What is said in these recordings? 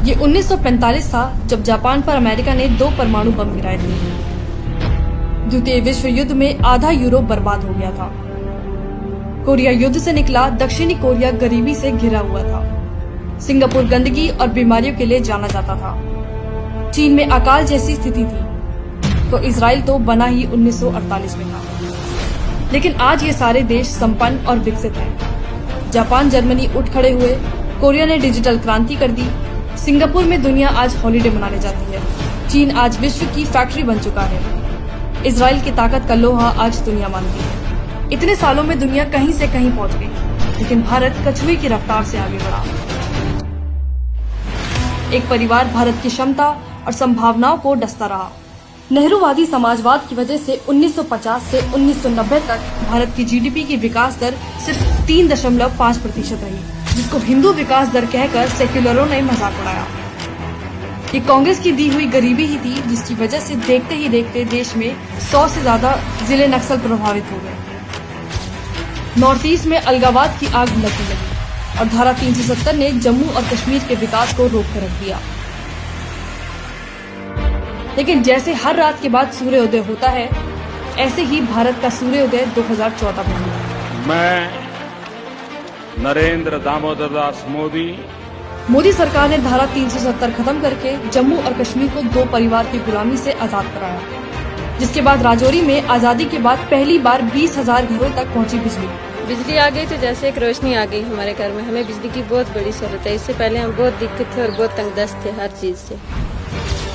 ये 1945 था जब जापान पर अमेरिका ने 2 परमाणु बम गिराए थे। द्वितीय विश्व युद्ध में आधा यूरोप बर्बाद हो गया था। कोरिया युद्ध से निकला दक्षिणी कोरिया गरीबी से घिरा हुआ था। सिंगापुर गंदगी और बीमारियों के लिए जाना जाता था। चीन में अकाल जैसी स्थिति थी, तो इजराइल तो बना ही 1948 में था। लेकिन आज ये सारे देश संपन्न और विकसित हैं। जापान जर्मनी उठ खड़े हुए, कोरिया ने डिजिटल क्रांति कर दी, सिंगापुर में दुनिया आज हॉलिडे मनाने जाती है, चीन आज विश्व की फैक्ट्री बन चुका है, इजराइल की ताकत का लोहा आज दुनिया मानती है। इतने सालों में दुनिया कहीं से कहीं पहुंच गई, लेकिन भारत कछुए की रफ्तार से आगे बढ़ा। एक परिवार भारत की क्षमता और संभावनाओं को डसता रहा। नेहरूवादी समाजवाद की वजह से 1950 से 1990 तक भारत की जीडीपी की विकास दर सिर्फ 3.5% रही, जिसको हिंदू विकास दर कहकर सेक्युलरों ने मजाक उड़ाया। ये कांग्रेस की दी हुई गरीबी ही थी, जिसकी वजह से देखते ही देखते देश में 100 से ज्यादा जिले नक्सल प्रभावित हो गए। नॉर्थ ईस्ट में अलगाववाद की आग भड़कने लगी और धारा 370 ने जम्मू और कश्मीर के विकास को रोक कर रख दिया। लेकिन जैसे हर रात के बाद सूर्योदय होता है, ऐसे ही भारत का सूर्योदय 2014 में हुआ। मैं नरेंद्र दामोदर दास मोदी सरकार ने धारा 370 खत्म करके जम्मू और कश्मीर को 2 परिवार की गुलामी से आजाद कराया, जिसके बाद राजौरी में आजादी के बाद पहली बार 20,000 घरों तक पहुंची बिजली आ गई तो जैसे एक रोशनी आ गई हमारे घर में। हमें बिजली की बहुत बड़ी जरूरत है। इससे पहले हम बहुत दिक्कत थे और बहुत तंगदस्त थे हर चीज से।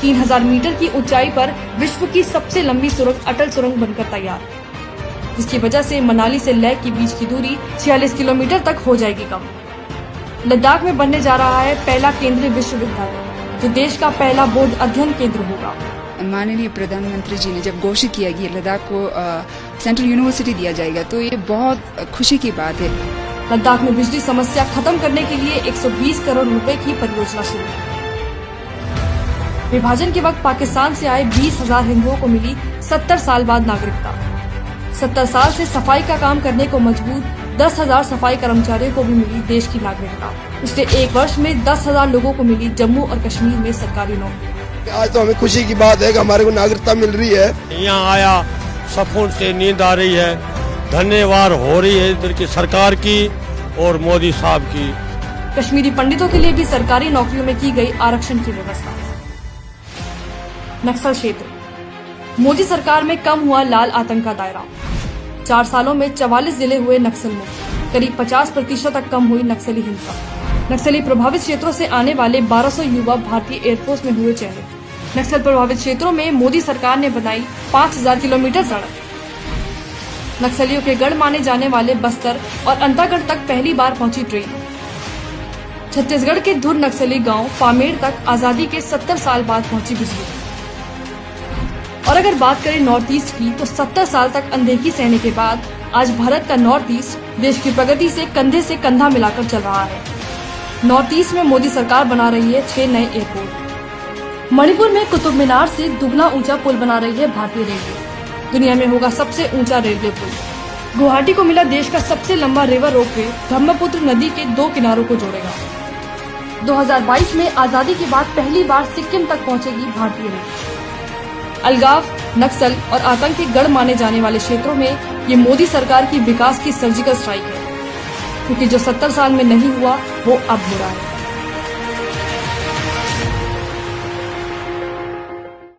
3000 मीटर की ऊंचाई पर विश्व की सबसे लंबी सुरंग अटल सुरंग बनकर तैयार, जिसकी वजह से मनाली से लेह के बीच की दूरी 46 किलोमीटर तक हो जाएगी कम। लद्दाख में बनने जा रहा है पहला केंद्रीय विश्वविद्यालय, जो देश का पहला बौद्ध अध्ययन केंद्र होगा। माननीय प्रधानमंत्री जी ने जब घोषित किया कि लद्दाख को सेंट्रल यूनिवर्सिटी दिया जाएगा, तो ये बहुत खुशी की बात है। लद्दाख में बिजली समस्या खत्म करने के लिए 120 करोड़ रुपए की परियोजना शुरू। विभाजन के वक्त पाकिस्तान से आए 20,000 हिंदुओं को मिली 70 साल बाद नागरिकता। 70 साल से सफाई का काम करने को मजबूर 10,000 सफाई कर्मचारियों को भी मिली देश की नागरिकता। पिछले 1 वर्ष में 10,000 लोगों को मिली जम्मू और कश्मीर में सरकारी नौकरी। आज तो हमें खुशी की बात है कि हमारे को नागरिकता मिल रही है। यहाँ आया सुकून से नींद आ रही है। धन्यवाद हो रही है इधर की सरकार की और मोदी साहब की। कश्मीरी पंडितों के लिए भी सरकारी नौकरियों में की गई आरक्षण की व्यवस्था। नक्सल क्षेत्र, मोदी सरकार में कम हुआ लाल आतंक का दायरा। 4 सालों में 44 जिले हुए नक्सल मुक्त, करीब 50% तक कम हुई नक्सली हिंसा। नक्सली प्रभावित क्षेत्रों से आने वाले 1200 युवा भारतीय एयरफोर्स में हुए चयनित। नक्सल प्रभावित क्षेत्रों में मोदी सरकार ने बनाई 5000 किलोमीटर सड़क। नक्सलियों के गढ़ माने जाने वाले बस्तर और अंतागढ़ तक पहली बार पहुंची ट्रेन। छत्तीसगढ़ के धुर नक्सली गांव पामेड़ तक आजादी के 70 साल बाद पहुंची बिजली। और अगर बात करें नॉर्थ ईस्ट की, तो 70 साल तक अनदेखी सहने के बाद आज भारत का नॉर्थ ईस्ट देश की प्रगति से कंधा मिलाकर चल रहा है। नॉर्थ ईस्ट में मोदी सरकार बना रही है 6 नए एयरपोर्ट। मणिपुर में कुतुब मीनार से दुगना ऊंचा पुल बना रही है भारतीय रेलवे। दुनिया में होगा सबसे ऊंचा रेलवे पुल। गुवाहाटी को मिला देश का सबसे लंबा रिवर रोपवे, ब्रह्मपुत्र नदी के 2 किनारों को जोड़ेगा। 2022 में आजादी के बाद पहली बार सिक्किम तक पहुंचेगी भारतीय रेल। अलगाव, नक्सल और आतंक के गढ़ माने जाने वाले क्षेत्रों में ये मोदी सरकार की विकास की सर्जिकल स्ट्राइक है, क्योंकि जो 70 साल में नहीं हुआ वो अब हो रहा है।